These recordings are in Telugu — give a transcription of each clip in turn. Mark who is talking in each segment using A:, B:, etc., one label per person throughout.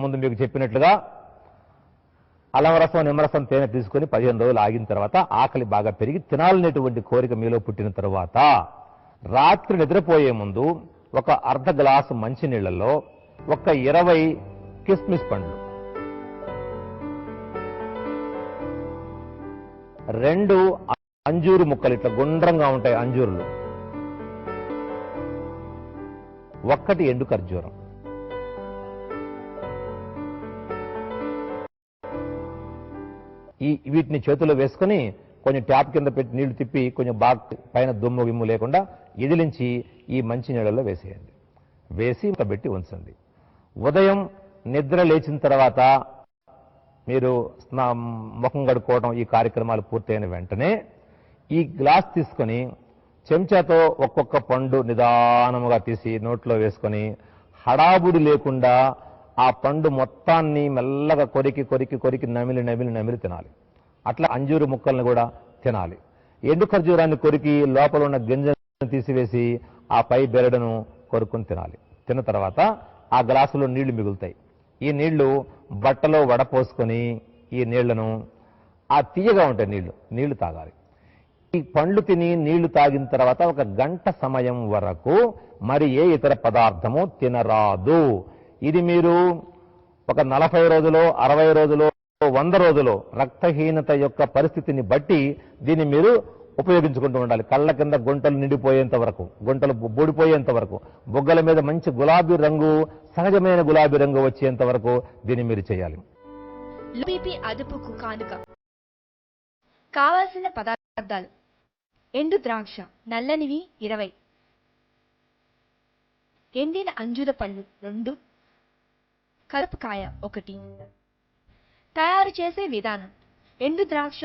A: ముందు మీకు చెప్పినట్లుగా అల్లం రసం నిమ్మరసం తేనె తీసుకొని 15 రోజులు ఆగిన తర్వాత ఆకలి బాగా పెరిగి తినాలనేటువంటి కోరిక మీలో పుట్టిన తర్వాత రాత్రి నిద్రపోయే ముందు ఒక అర్ధ గ్లాసు మంచినీళ్లలో ఒక 20 కిస్మిస్ పండ్లు, 2 అంజూరు ముక్కలు, ఇట్లా గుండ్రంగా ఉంటాయి అంజూరులు, 1 ఎండు ఖర్జూరం, వీటిని చేతుల్లో వేసుకుని కొంచెం ట్యాప్ కింద పెట్టి నీళ్లు తిప్పి కొంచెం బాగా పైన దుమ్ము గిమ్ము లేకుండా ఎదిలించి ఈ మంచి నీళ్ళలో వేసేయండి. వేసి పెట్టి ఉంచండి. ఉదయం నిద్ర లేచిన తర్వాత మీరు ముఖం కడుక్కోవడం ఈ కార్యక్రమాలు పూర్తయిన వెంటనే ఈ గ్లాస్ తీసుకొని చెంచాతో ఒక్కొక్క పండు నిదానముగా తీసి నోట్లో వేసుకొని హడాబుడి లేకుండా ఆ పండు మొత్తాన్ని మెల్లగా కొరికి కొరికి కొరికి నమిలి నమిలి నమిలి తినాలి. అట్లా అంజూరు ముక్కల్ని కూడా తినాలి. ఎండు ఖర్జూరాన్ని కొరికి లోపల ఉన్న గింజను తీసివేసి ఆ పై బెరడును కొరుకుని తినాలి. తిన్న తర్వాత ఆ గ్లాసులో నీళ్లు మిగులుతాయి. ఈ నీళ్లు బట్టలో వడపోసుకొని ఈ నీళ్లను ఆ తీయగా ఉంటాయి నీళ్లు తాగాలి. ఈ పండ్లు తిని నీళ్లు తాగిన తర్వాత 1 గంట సమయం వరకు మరి ఏ ఇతర పదార్థము తినరాదు. ఇది మీరు ఒక 40 రోజులో 60 రోజులో 100 రోజులో రక్తహీనత యొక్క పరిస్థితిని బట్టి దీన్ని మీరు ఉపయోగించుకుంటూ ఉండాలి. కళ్ళ కింద గుంటలు నిండిపోయేంత వరకు, గుంటలు బూడిపోయేంత వరకు, బొగ్గల మీద మంచి గులాబీ రంగు, సహజమైన గులాబీ రంగు వచ్చేంత వరకు దీన్ని మీరు చేయాలి.
B: బీపీ అదుపుకు కానుక. కావాల్సిన పదార్థాలు: ఎండు ద్రాక్ష నల్లనివి 20, ఎండిన అంజూర పళ్ళు 2, కరపకాయ 1. తయారు చేసే విధానం: ఎండు ద్రాక్ష,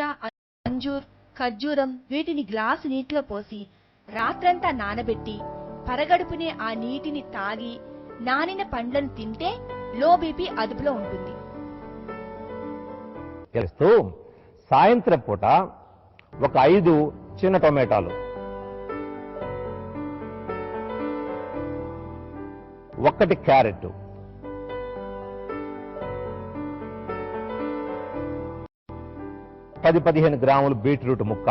B: అంజూర్, ఖర్జూరం వీటిని గ్లాసు నీటిలో పోసి రాత్రంతా నానబెట్టి పరగడుపునే ఆ నీటిని తాగి నానిన పండ్లను తింటే లో బీపీ అదుపులో ఉంటుంది.
A: సాయంత్రం పూట ఒక 5 చిన్న టొమాటోలు, 1 క్యారెట్, 10-15 గ్రాములు బీట్రూట్ ముక్క,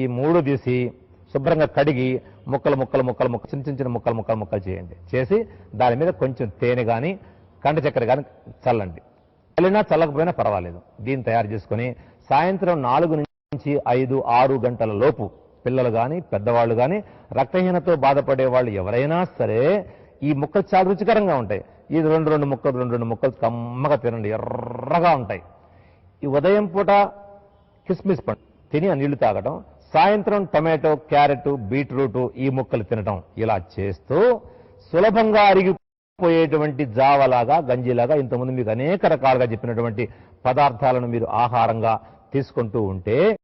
A: ఈ 3 తీసి శుభ్రంగా కడిగి ముక్కలు చిన్న ముక్కలు చేయండి. చేసి దాని మీద కొంచెం తేనె కానీ కండ చక్కెర కానీ చల్లండి. చల్లినా చల్లకపోయినా పర్వాలేదు. దీన్ని తయారు చేసుకుని సాయంత్రం 4 నుంచి 5-6 గంటల లోపు పిల్లలు కానీ పెద్దవాళ్ళు కానీ రక్తహీనతో బాధపడే వాళ్ళు ఎవరైనా సరే ఈ ముక్కలు చాలా రుచికరంగా ఉంటాయి. ఇది 2 ముక్కలు కమ్మగా తినండి, ఎర్రగా ఉంటాయి. ఈ ఉదయం పూట కిస్మిస్ పండు తిని ఆ నీళ్లు తాగటం, సాయంత్రం టొమాటో, క్యారెట్, బీట్రూట్ ఈ ముక్కలు తినటం, ఇలా చేస్తూ సులభంగా అరిగిపోయేటువంటి జావలాగా గంజిలాగా ఇంతకుముందు మీకు అనేక రకాలుగా చెప్పినటువంటి పదార్థాలను మీరు ఆహారంగా తీసుకుంటూ ఉంటే